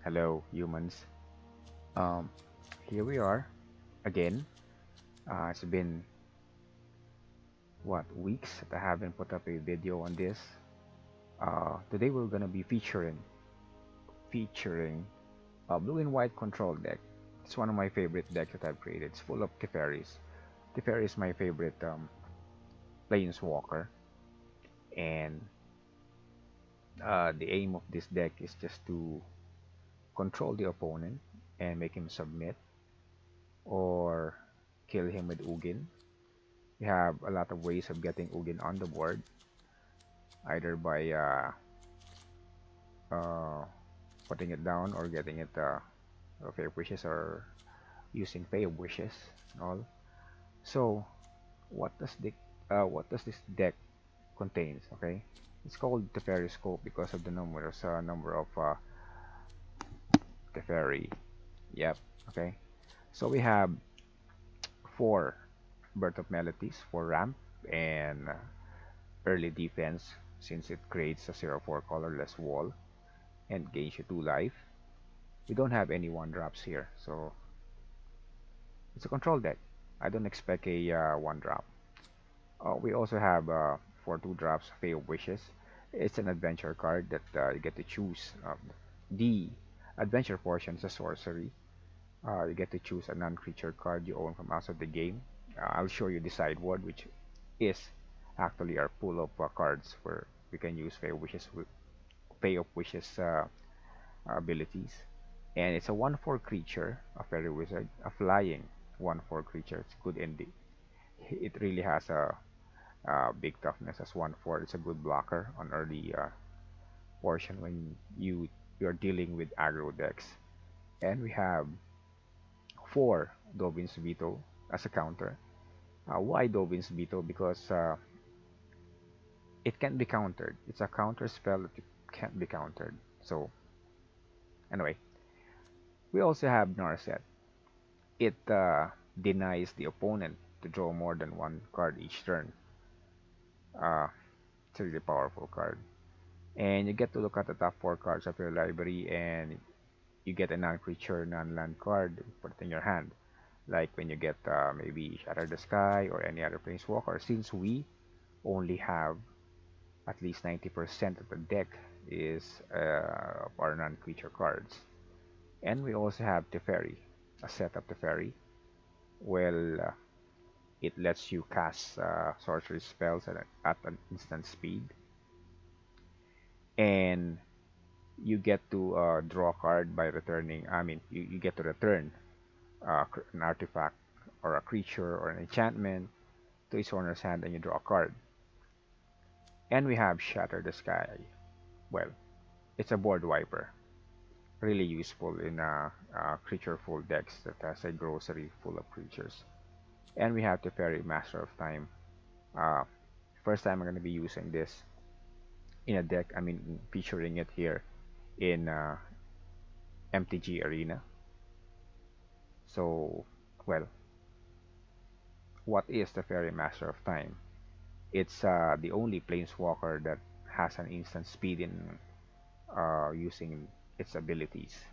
Hello, humans. Um, Here we are again. It's been what weeks that I haven't put up a video on this. Today we're gonna be featuring a blue and white control deck. It's one of my favorite decks that I've created. It's full of Teferis. Teferi is my favorite planeswalker, and the aim of this deck is just to control the opponent and make him submit or kill him with Ugin. We have a lot of ways of getting Ugin on the board, either by uh, putting it down or getting it Fae of Wishes or using Fae of Wishes and all. So what does this deck contains? Okay, it's called Teferi Scope because of the number of Teferi. Yep. Okay, so we have 4 BIrth of Meletis for ramp and early defense, since it creates a 0/4 colorless wall and gains you 2 life. We don't have any 1-drops here, so it's a control deck. I don't expect a 1-drop. We also have 4 2-drops Fae of Wishes. It's an adventure card that you get to choose. The adventure portion is a sorcery. You get to choose a non-creature card you own from outside the game. I'll show you the sideboard, which is actually our pool of cards where we can use Fae of Wishes abilities. And it's a 1/4 creature, a fairy wizard, a flying 1/4 creature. It's good indeed. It really has a big toughness as 1/4. It's a good blocker on early portion when you're dealing with aggro decks. And we have 4 Dovin's Veto as a counter. Why Dovin's Veto? Because it can be countered. It's a counter spell that can't be countered. So anyway, we also have Narset. It denies the opponent to draw more than 1 card each turn. It's a really powerful card. And you get to look at the top 4 cards of your library, and you get a non-creature, non-land card, put it in your hand. Like when you get maybe Shatter the Sky or any other planeswalker. Since we only have at least 90% of the deck is our non-creature cards. And we also have Teferi, a set of Teferi. Well, it lets you cast sorcery spells at an instant speed. And you get to draw a card by returning, you get to return an artifact or a creature or an enchantment to its owner's hand, and you draw a card. And we have Shatter the Sky. Well, it's a board wiper. Really useful in creature full decks that has a grocery full of creatures. And we have teferimasteroftime. First time I'm going to be using this in a deck, featuring it here in MTG Arena. So, well, what is teferimasteroftime? It's the only planeswalker that has an instant speed in using its abilities.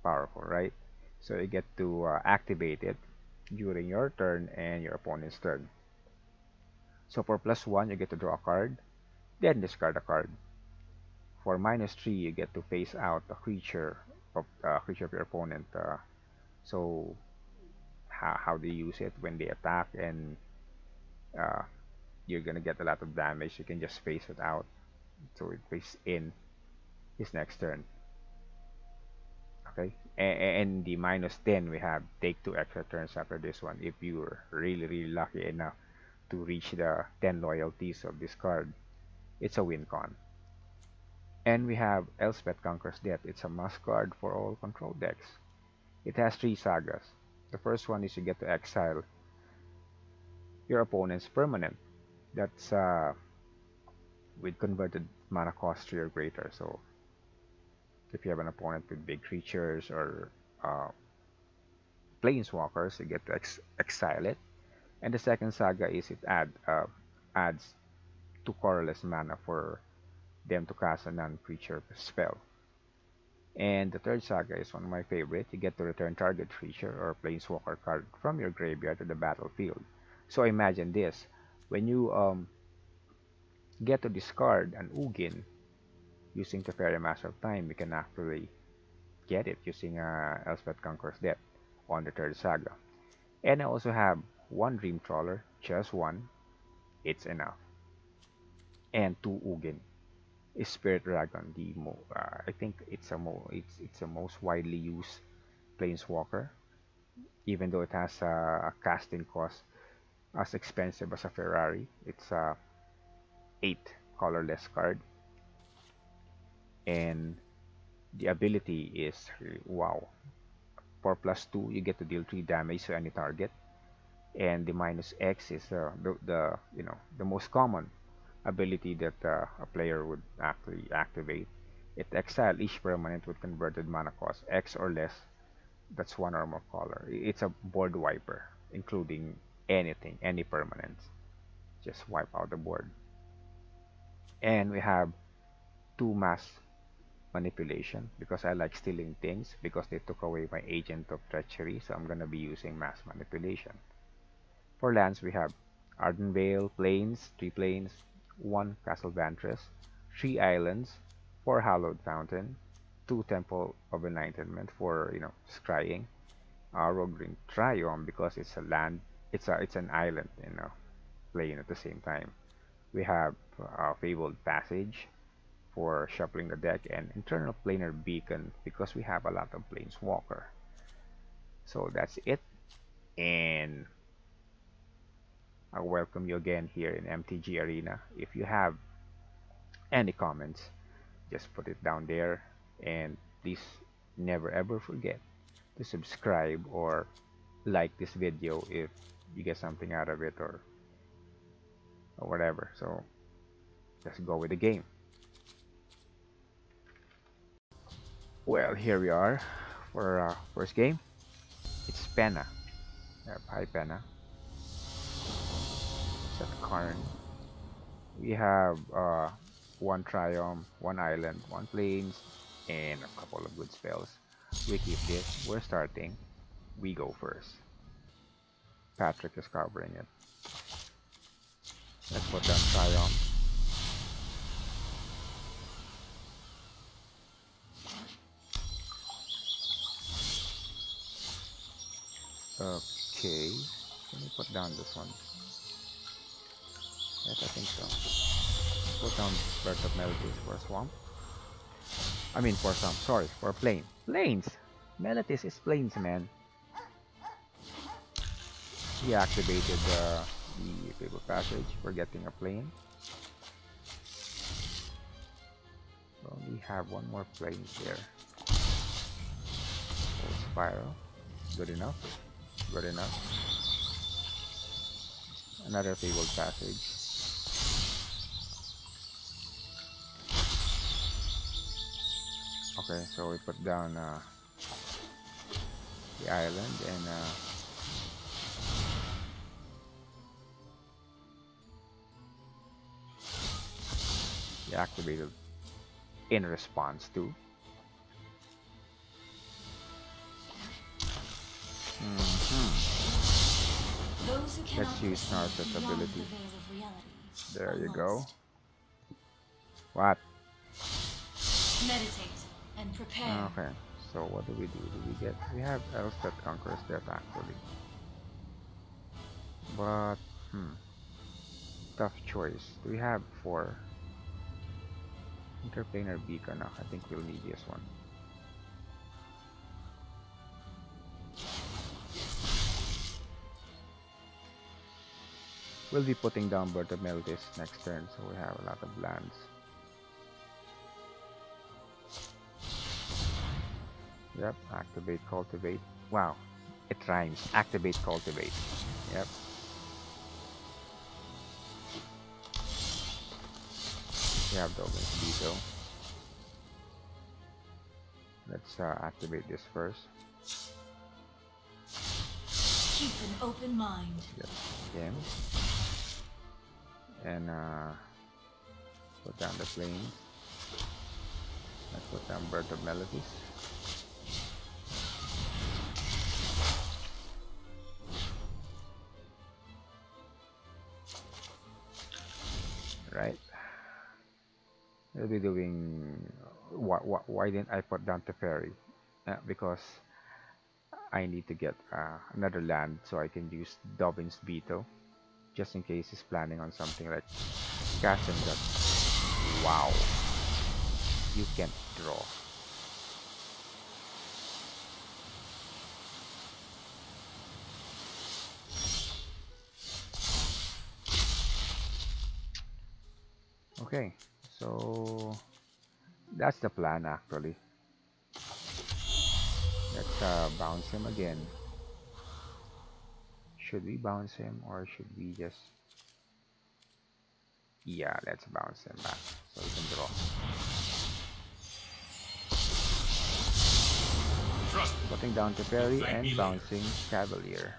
Powerful, right? So you get to activate it during your turn and your opponent's turn. So for +1, you get to draw a card, then discard a card. For -3, you get to face out a creature of your opponent. So how they use it when they attack, and you're gonna get a lot of damage. You can just face it out, so it face in his next turn. Okay, and the -10, we have take 2 extra turns after this one if you're really lucky enough to reach the 10 loyalties of this card. It's a win con. And we have Elspeth Conquers Death. It's a must card for all control decks. It has 3 sagas. The first one is you get to exile your opponent's permanent. That's with converted mana cost 3 or greater. So if you have an opponent with big creatures or planeswalkers, you get to exile it. And the second saga is it adds 2 colorless mana for them to cast a non-creature spell. And the third saga is one of my favorite. You get to return target creature or planeswalker card from your graveyard to the battlefield. So imagine this. When you get to discard an Ugin using Teferimasteroftime, you can actually get it using Elspeth Conquers Death on the third saga. And I also have one Dream Trawler, just one. It's enough. And two Ugin. Spirit Dragon, I think it's a most widely used planeswalker, even though it has a casting cost as expensive as a Ferrari. It's a 8 colorless card, and the ability is wow. 4+2, you get to deal 3 damage to any target, and the -X is the the most common ability that a player would actually activate. It exile each permanent with converted mana cost X or less. That's one or more color. It's a board wiper, including anything, any permanents. Just wipe out the board. And we have 2 mass manipulation because I like stealing things because they took away my agent of treachery, so I'm gonna be using mass manipulation. For lands, we have Aredenvale, plains, 3 plains, 1 Castle Vantress, 3 islands, 4 Hallowed Fountain, 2 Temple of Enlightenment for scrying, Rogue Ring Triumph because it's a land, it's an island plane at the same time. We have Fabled Passage for shuffling the deck, and Internal Planar Beacon because we have a lot of Planeswalker. So that's it, and I welcome you again here in MTG Arena. If you have any comments, just put it down there, and please never ever forget to subscribe or like this video if you get something out of it or whatever. So let's go with the game. Well, here we are for our first game. It's Penna. Hi Penna. Set Karn. We have 1 Triumph, 1 Island, 1 Plains, and a couple of good spells. We keep this. We're starting. We go first. Patrick is covering it. Let's put down Triumph. Okay. Let me put down this one. Yes, I think so. Put down Birth of Meletis for a swamp. I mean for some, sorry, for a plane. Plains! Meletis is plains, man. He activated the Fabled Passage for getting a plane. We only have 1 more plane here. Full Spiral. Good enough. Good enough. Another Fabled Passage. Okay, so we put down the island and activated in response to. Let's use Narset's ability. There you go. What? Meditate and prepare. Okay, so what do? We have Elspeth Conquers Death actually. But, tough choice. Do we have 4? Interplanar Beacon. I think we'll need this one. We'll be putting down Birth of Meletis next turn, so we have a lot of lands. Yep, activate, cultivate. Wow, it rhymes. Activate, cultivate. Yep. We have Dovin's Veto. Let's activate this first. Keep an open mind. Yep, again. And put down the planes. Let's put down Birth of Meletis. Right. We'll be doing. Why didn't I put down Teferi? Because I need to get another land so I can use Dovin's Veto, just in case he's planning on something like casting that. Wow, you can't draw. Okay, so that's the plan actually. Let's bounce him again. Should we bounce him or should we just... Yeah, let's bounce him back so we can draw. Putting down Teferi and bouncing Cavalier.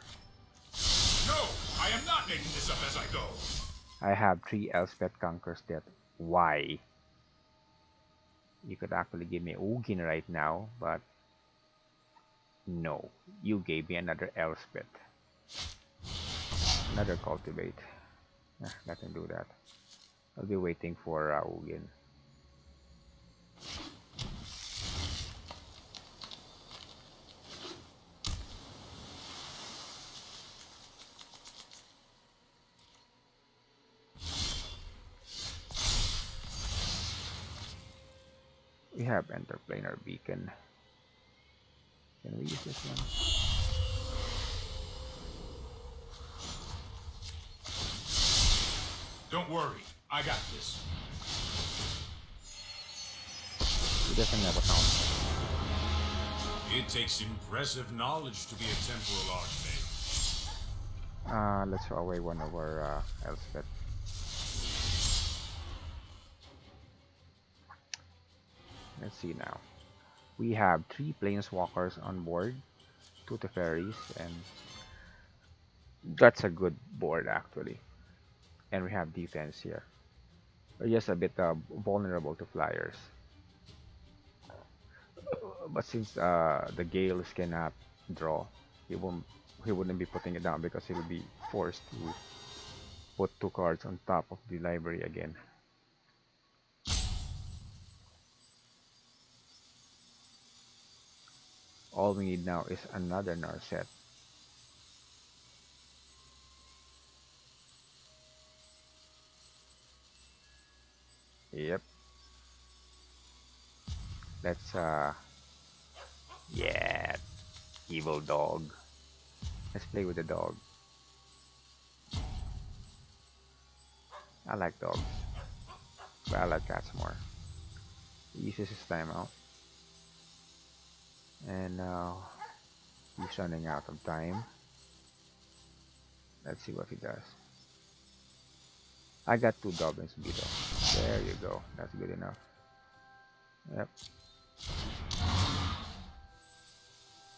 No, I am not making this up as I go. I have 3 Elspeth Conquers Death. Why? You could actually give me Ugin right now, but no. You gave me another Elspeth. Another Cultivate. Let him do that. I'll be waiting for Ugin. We have Interplanar Beacon. Can we use this one? Don't worry, I got this. He doesn't have a counter. It takes impressive knowledge to be a temporal archmage. Let's throw away one of our Elspeth. Let's see now. We have 3 Planeswalkers on board, 2 Teferis, and that's a good board actually. And we have defense here. We're just a bit vulnerable to flyers. But since the Gales cannot draw, he wouldn't be putting it down because he'll be forced to put 2 cards on top of the library again. All we need now is another Narset. Yep. Let's yeah, evil dog. Let's play with the dog. I like dogs, but I like cats more. He uses his timeout. And now he's running out of time. Let's see what he does. I got 2 Dovin's Veto. There you go. That's good enough. Yep.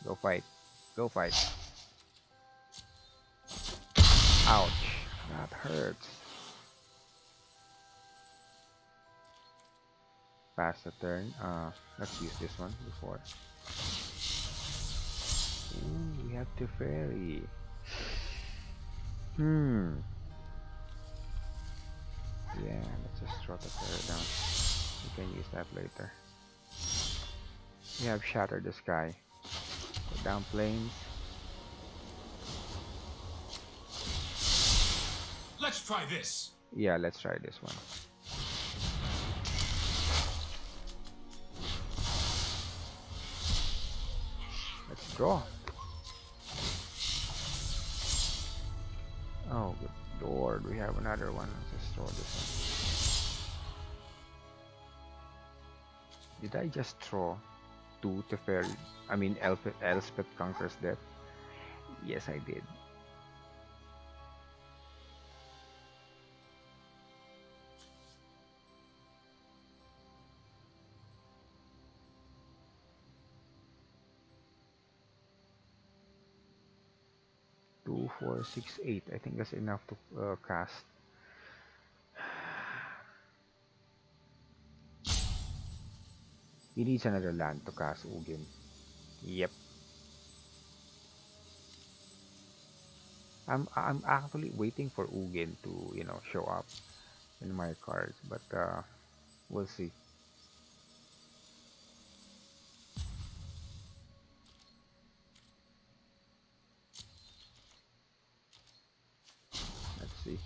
Go fight. Go fight. Ouch. That hurts. Pass the turn. Let's use this one before. Ooh, we have Teferi. Yeah, let's just throw Teferi down. We can use that later. We have Shatter the Sky. Put down planes. Let's try this. Yeah, let's try this one. Let's draw. Oh, good lord, we have another one. Let's just throw this one. Did I just throw 2 Teferi? I mean, Elspeth Conquers Death? Yes, I did. Two, 4, 6, 8. I think that's enough to cast. He needs another land to cast Ugin. Yep. I'm actually waiting for Ugin to, you know, show up in my cards, but we'll see. Let's see.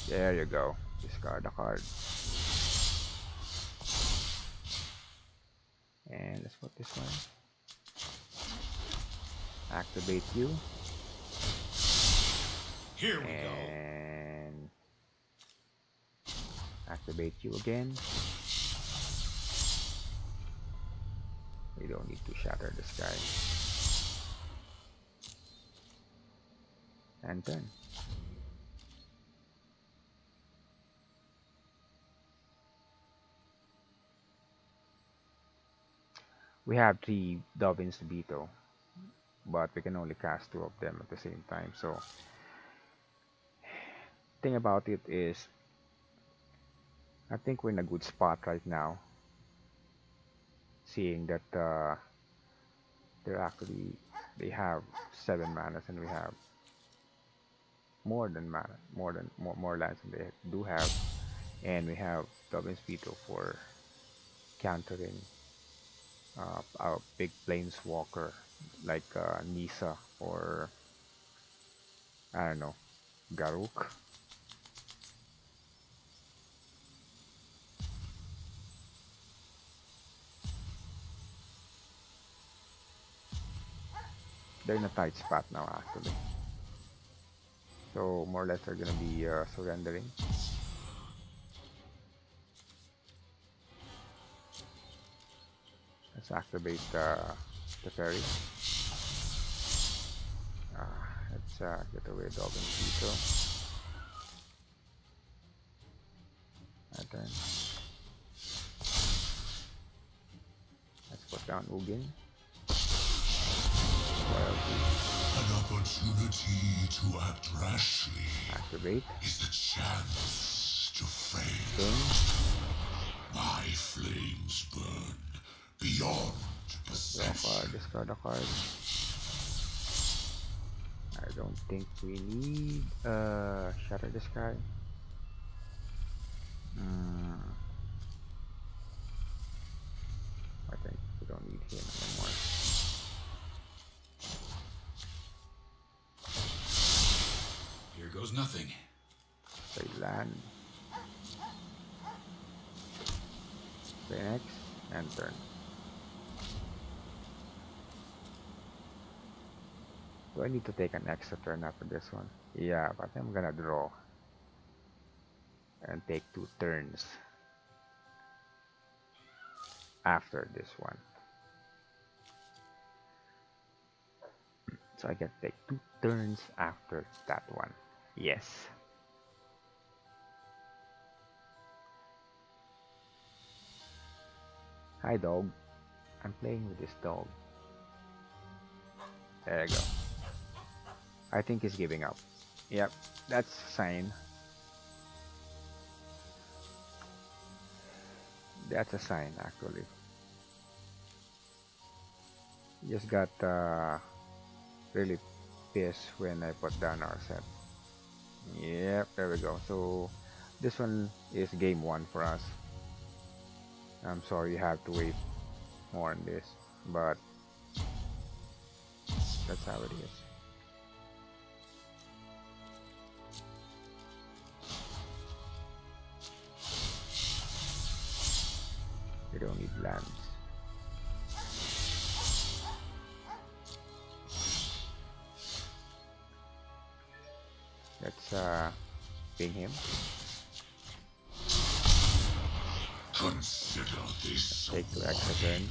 There you go. Discard a card. And let's put this one. Activate you. Here we go. And activate you again. We don't need to shatter the sky. And turn. We have 3 Dovins Veto, but we can only cast 2 of them at the same time. So, thing about it is, I think we're in a good spot right now. Seeing that they have 7 manas and we have more lands than they do have, and we have Dovin Veto for countering a big planeswalker like Nisa or I don't know, Garuk. They're in a tight spot now actually. So more or less they're gonna be surrendering. Let's activate Teferi. Let's get away Dovin Veto. Turn. Let's put down Ugin. An opportunity to act rashly Activate. is the chance to fail. Turn. My flames burn beyond perception. Discard a card. I don't think we need Shatter the Sky. I think we don't need him anymore. Here goes nothing. Play land. Play next and turn. Do I need to take an extra turn after this one? Yeah, but I'm gonna draw and take 2 turns after this one. So I can take 2 turns after that one. Yes. Hi dog. I'm playing with this dog. There you go. I think he's giving up. Yep, that's a sign. That's a sign actually. Just got really pissed when I put down Narset. Yep, there we go. So this one is game 1 for us. I'm sorry you have to wait more on this, but that's how it is. We don't need lands. Let's ping him. Consider this. Take 2 extra turns.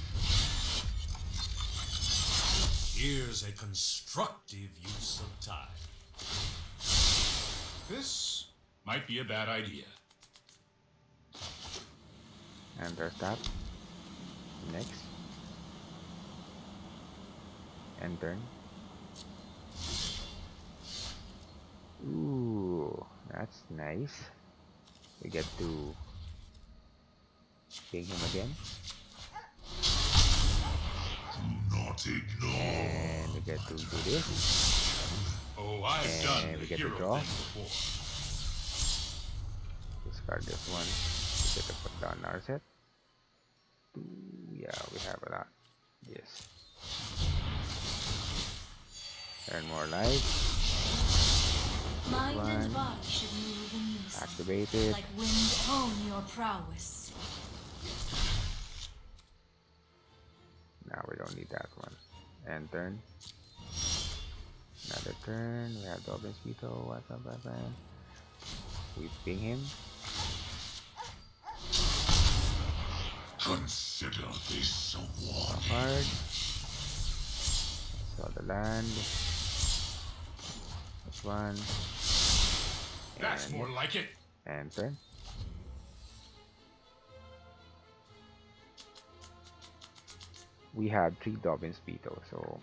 Here's a constructive use of time. This might be a bad idea. And there's that. Next. And turn. Ooh, that's nice. We get to Ping him again. Not ignore. And we get to do this. Oh, I've done And we the get to hero draw. thing before. Discard this one. We get to put down Narset. Yeah, we have a lot. Yes. Earn more life. Mind and body should move in unison. Activate it. Like wind, hone your prowess. Now we don't need that one. And turn. Another turn. We have Dovin's Veto. What's up, man? We ping him. Consider this a warning. Card. Saw the land. This one. That's And more like it. And turn. We have 3 Dovin's Veto, so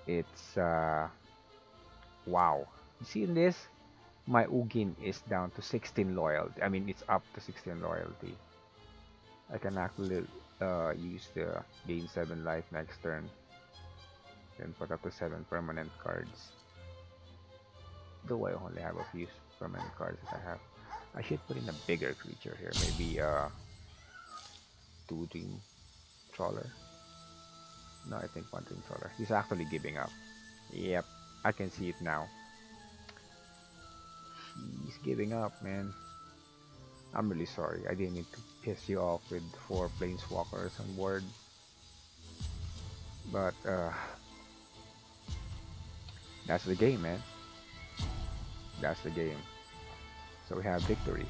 it's wow. You see in this, my Ugin is down to 16 loyalty. I mean, it's up to 16 loyalty. I can actually use the gain 7 life next turn, then put up to 7 permanent cards. Though I only have a few permanent cards that I have. I should put in a bigger creature here, maybe 2 Dream Trawler. No, I think 1 Dream Trawler. He's actually giving up. Yep, I can see it now. He's giving up, man. I'm really sorry. I didn't mean to piss you off with 4 planeswalkers on board. But that's the game, man. That's the game. So we have victory.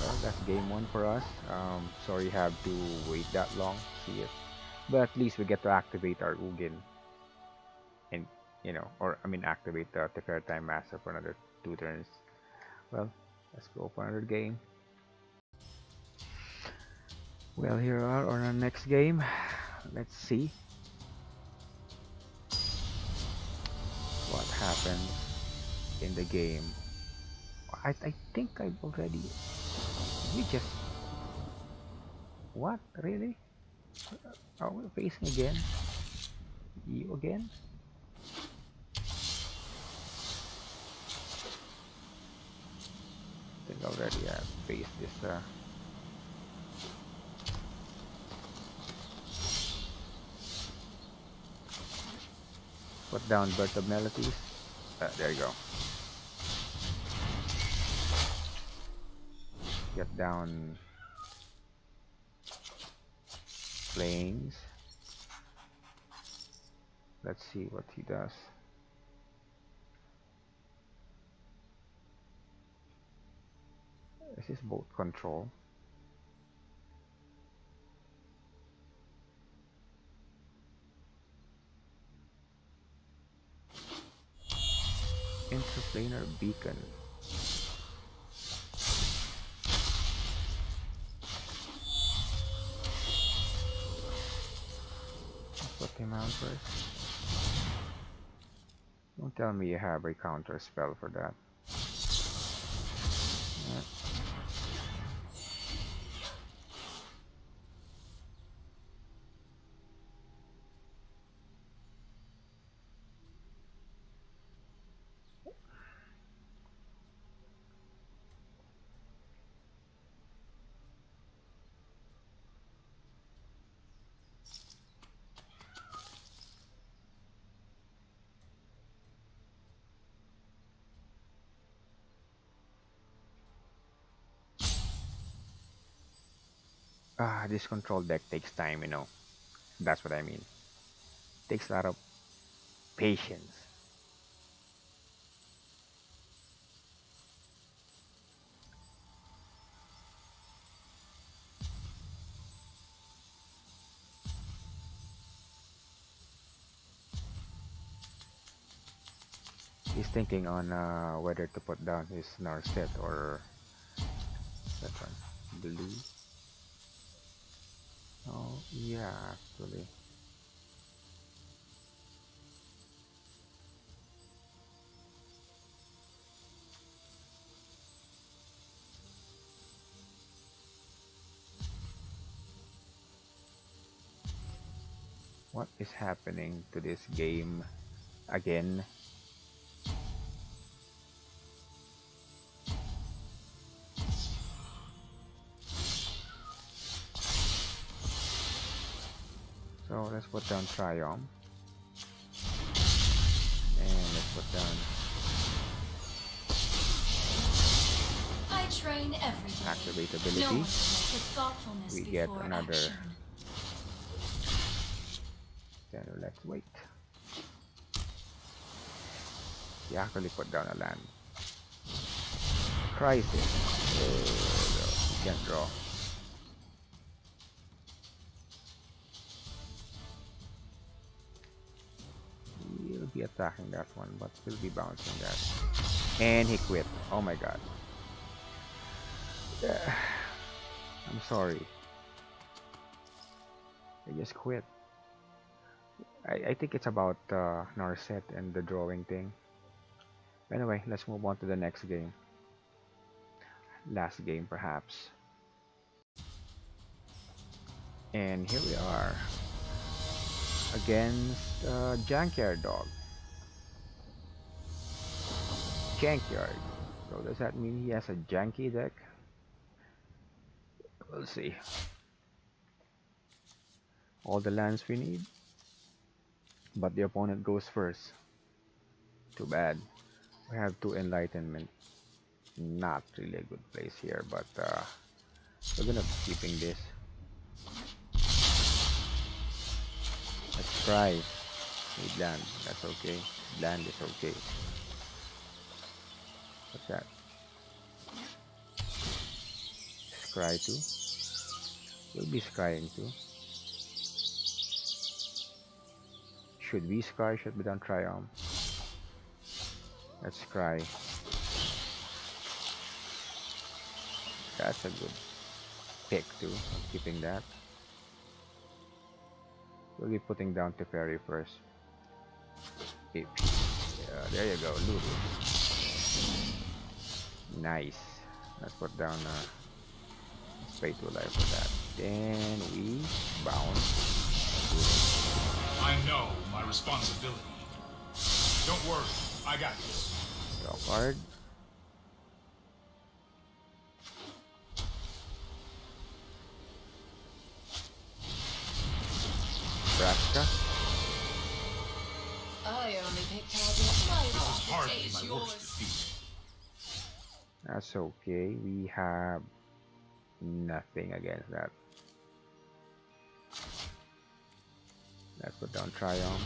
Well, that's game 1 for us. Sorry you have to wait that long to see it. But at least we get to activate our Ugin. And, you know, or I mean activate the Teferitimeraveler for another 2 turns. Well, let's go for another game. Well, here are on our next game. Let's see what happens in the game. I think I've already... We just... What? Really? Are we facing again? You again? I think already faced this put down BIrth of Meletis. There you go. Get down Plains. Let's see what he does. This is both control. Interplanar Beacon. Put him out first. Don't tell me you have a counter spell for that. Yeah. This control deck takes time, you know. That's what I mean. Takes a lot of patience. He's thinking on whether to put down his Narset or that one, blue. Oh yeah, actually. What is happening to this game again? So let's put down Triumph. And let's put down I train every day. activate No ability. one can make thoughtfulness We get before another. action. Then let's wait. He actually put down a land. Crisis. Oh, he can't draw. He'll be attacking that one, but we'll be bouncing that. And he quit. Oh my god. I'm sorry. I just quit. I think it's about Narset and the drawing thing. Anyway, let's move on to the next game. Last game, perhaps. And here we are. Against Junkyard Dog. Junkyard. So does that mean he has a janky deck? We'll see. All the lands we need. But the opponent goes first. Too bad. We have 2 enlightenment. Not really a good place here, but we're gonna be keeping this. Let's try. Need land. That's okay. Land is okay. What's that? Scry too. We'll be scrying too. Should we scry? Should we don't Triumph? Let's scry. That's a good pick too. Keeping that. We'll be putting down Teferi first. Yeah, there you go, Lulu. Nice. Let's put down Fae to life for that. Then we bounce. I know my responsibility. Don't worry, I got this. Draw card. Nebraska. I only pick targets my This is hardly is my yours. worst defeat. That's okay. We have nothing against that. Let's put down Triumph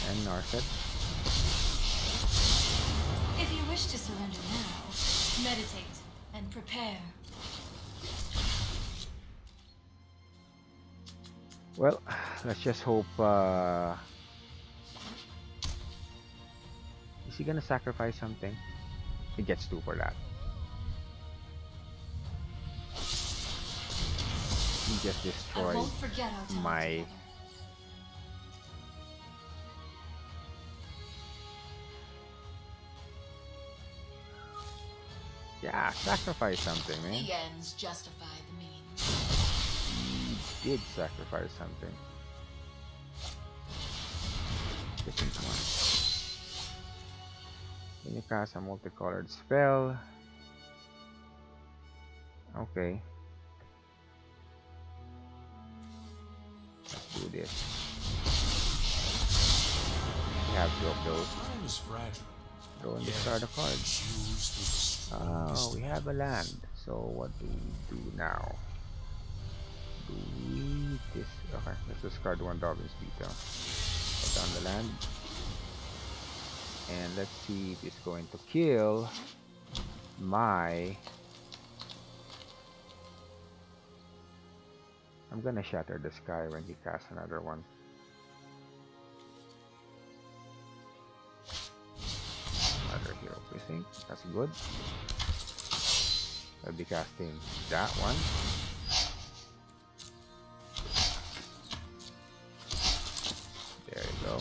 and Narset. If you wish to surrender now, meditate and prepare. Well, let's just hope. Is he gonna sacrifice something? He gets 2 for that. He just I destroyed won't forget our time my. together. Yeah, sacrifice something, man. The ends justify the means. He did sacrifice something. Different one. When you cast a multicolored spell. Okay. Let's do this. We have 2 of those. Time is fragile. Go and discard a card. Choose the Oh, strongest we have a land. So what do we do now? Do we okay, let's discard 1 Dovin's Veto. Put down the land. And let's see if it's going to kill my. I'm gonna shatter the sky when he casts another one. Another hero precinct. That's good. I'll be casting that one. There you go.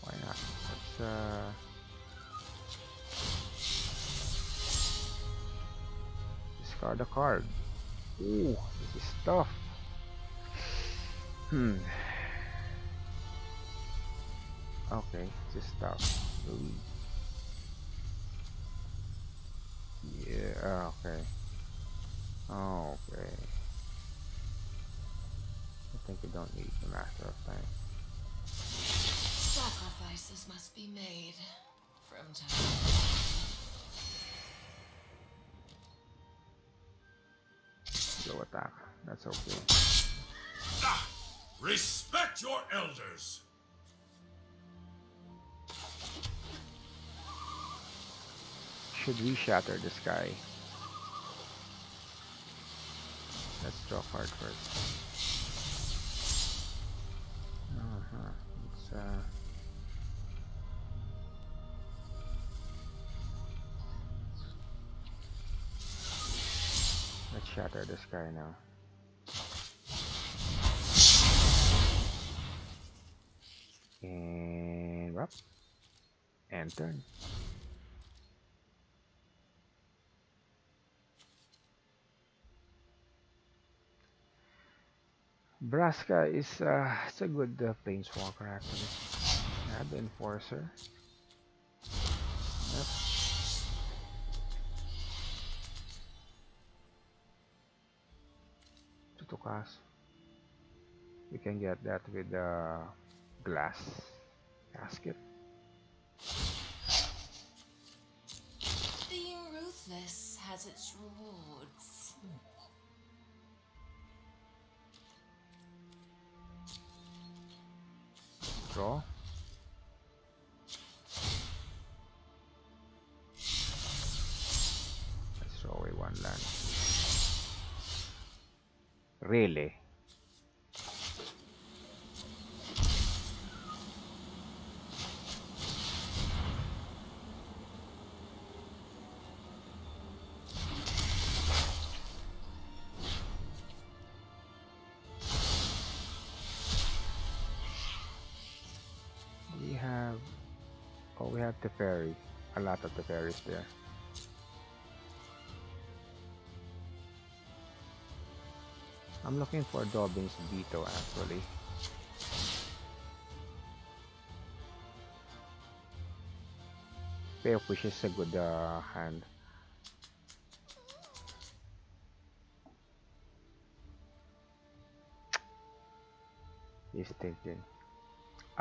Why not? discard a card. Ooh, this is tough. Okay, this is tough. Ooh. Yeah, okay. Okay. I think we don't need the Master of Time. Sacrifices must be made from time. Low attack. That's okay. Ah! Respect your elders! Should we shatter the sky? Let's draw a card first. Let's shatter the sky now. And up. And turn. Braska is it's a good planeswalker actually. Yeah, the enforcer. Yep. To cast. We can get that with the glass casket. Being ruthless has its rewards. Draw. Let's throw away one land. Really? We have Teferi. A lot of Teferis there. I'm looking for Dovin's Veto actually. Fae of Wishes is a good hand. He's thinking.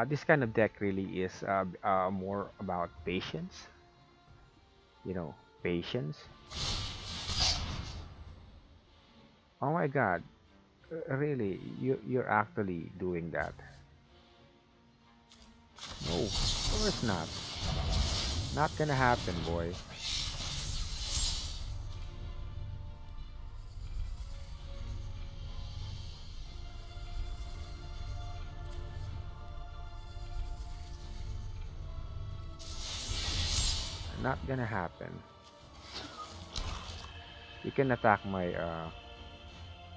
This kind of deck really is more about patience. You know, patience. Oh my God, really? You're actually doing that? No, of course not. Not gonna happen, boy. Not gonna happen. You can attack my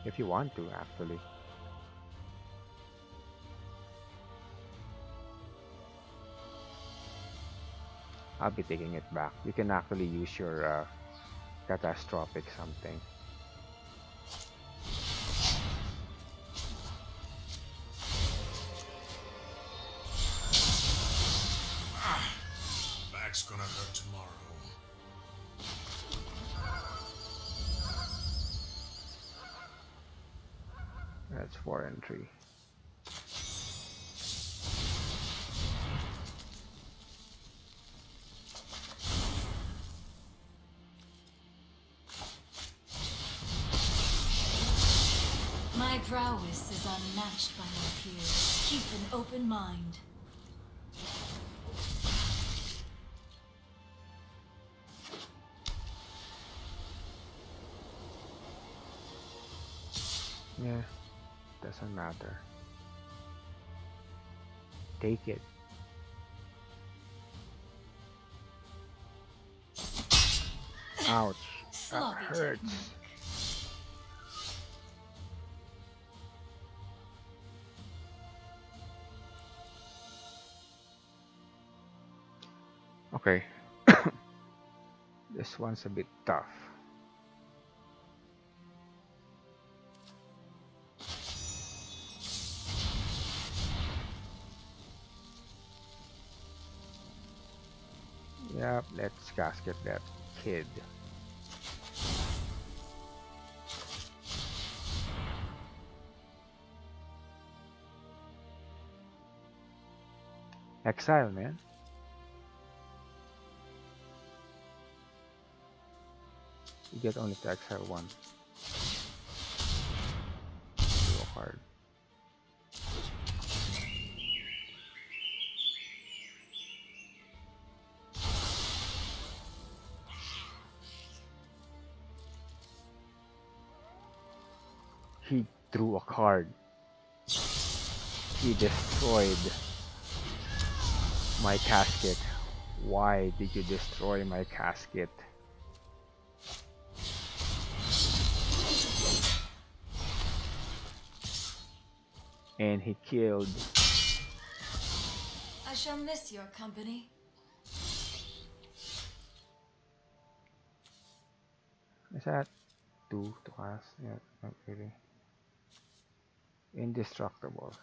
if you want to actually. I'll be taking it back. You can actually use your catastrophic something. Back's gonna hurt tomorrow. That's 4 and 3. My prowess is unmatched by my peers. Keep an open mind. Yeah, doesn't matter. Take it. Ouch. That Sloppy hurts. technique. Okay. This one's a bit tough. Yep, let's casket that kid. Exile, man. You get only to exile one. Draw a card. He drew a card. He destroyed my casket. Why did you destroy my casket? And he killed. I shall miss your company. Is that 2 to cast? Yeah, not really. Indestructible.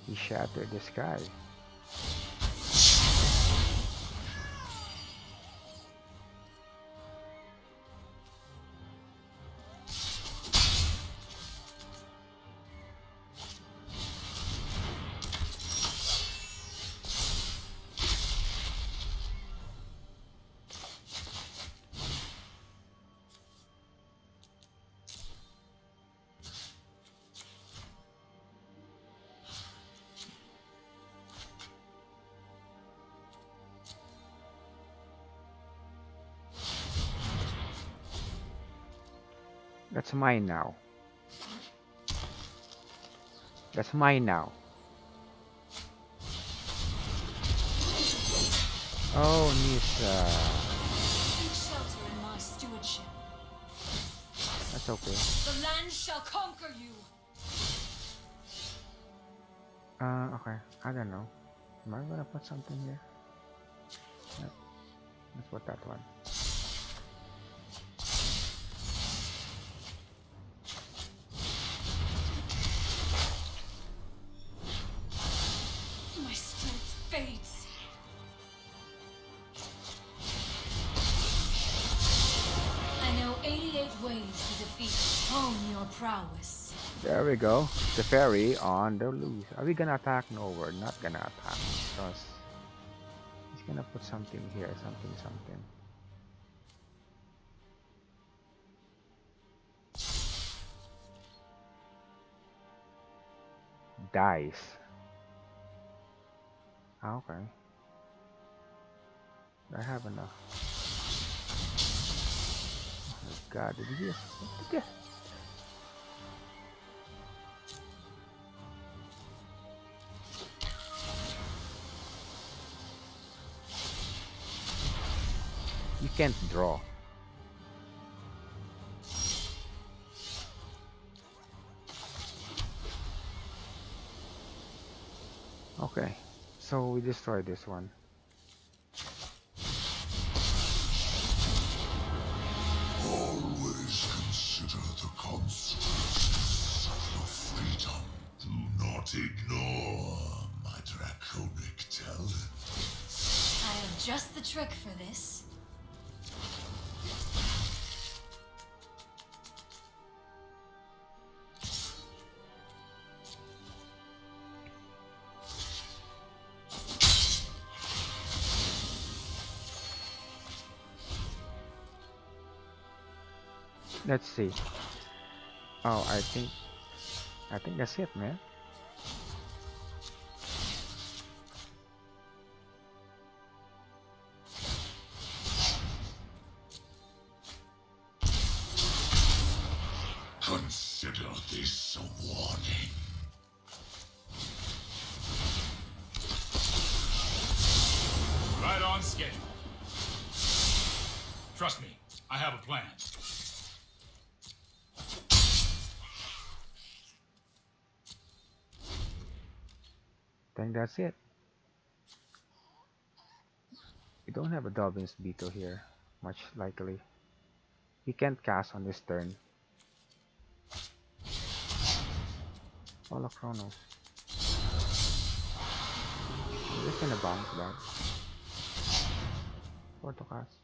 He shattered the sky. That's mine now. That's mine now. Oh, Nisa. Seek shelter in my stewardship. That's okay. The land shall conquer you. Okay. I don't know. Am I gonna put something here? Yep. Let's put that one. My strength fades. I know 88 ways to defeat. Hone your prowess. There we go. Teferi on the loose. Are we gonna attack? No, we're not gonna attack because he's gonna put something here. Something. Dice. Okay. I have enough. Oh my god, did you just... You can't draw. Okay, so we destroy this one. Always consider the consequences of your freedom. Do not ignore my draconian just the trick for this. Let's see. Oh, I think that's it, man. Consider this a warning. Right on schedule. Trust me, I have a plan. I think that's it. We don't have a Dovin's Veto here, much likely. He can't cast on this turn. Chronos. I'm just gonna bounce back. What to cast?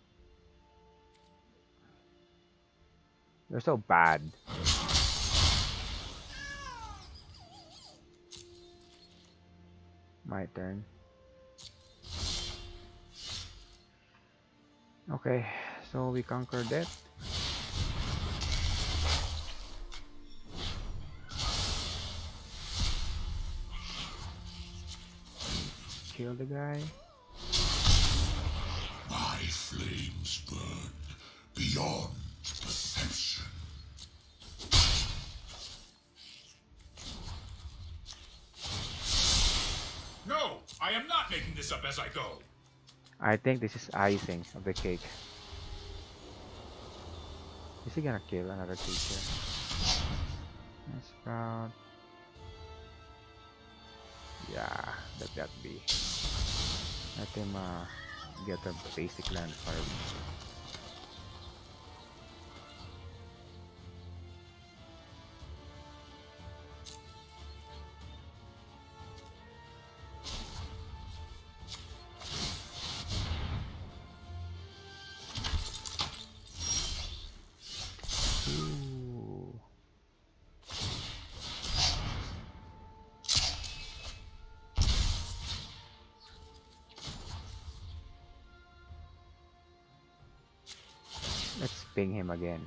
They're so bad. My turn. Okay, so we conquer that. Kill the guy. My flames burn beyond perception. No, I am not making this up as I go. I think this is icing of the cake. Is he gonna kill another creature? That's proud. Yeah, let that be. Let him get a basic land first. Ooh. Let's ping him again.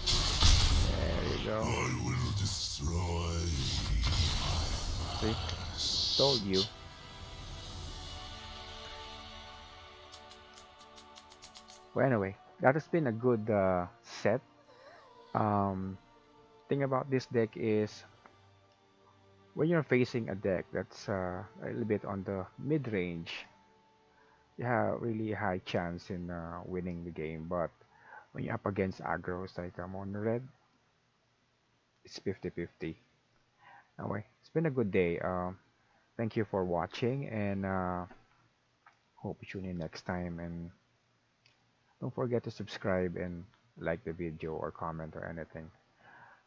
There you go. I will destroy. See? Told you. Well, anyway, that has been a good set. Thing about this deck is when you're facing a deck that's a little bit on the mid-range, you have really high chance in winning the game. But when you're up against aggros like I'm on red, it's 50-50. Anyway, it's been a good day. Thank you for watching, and hope you tune in next time. And don't forget to subscribe and like the video or comment or anything.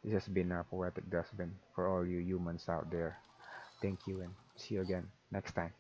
This has been a Poetic Dustbin for all you humans out there. Thank you, and see you again next time.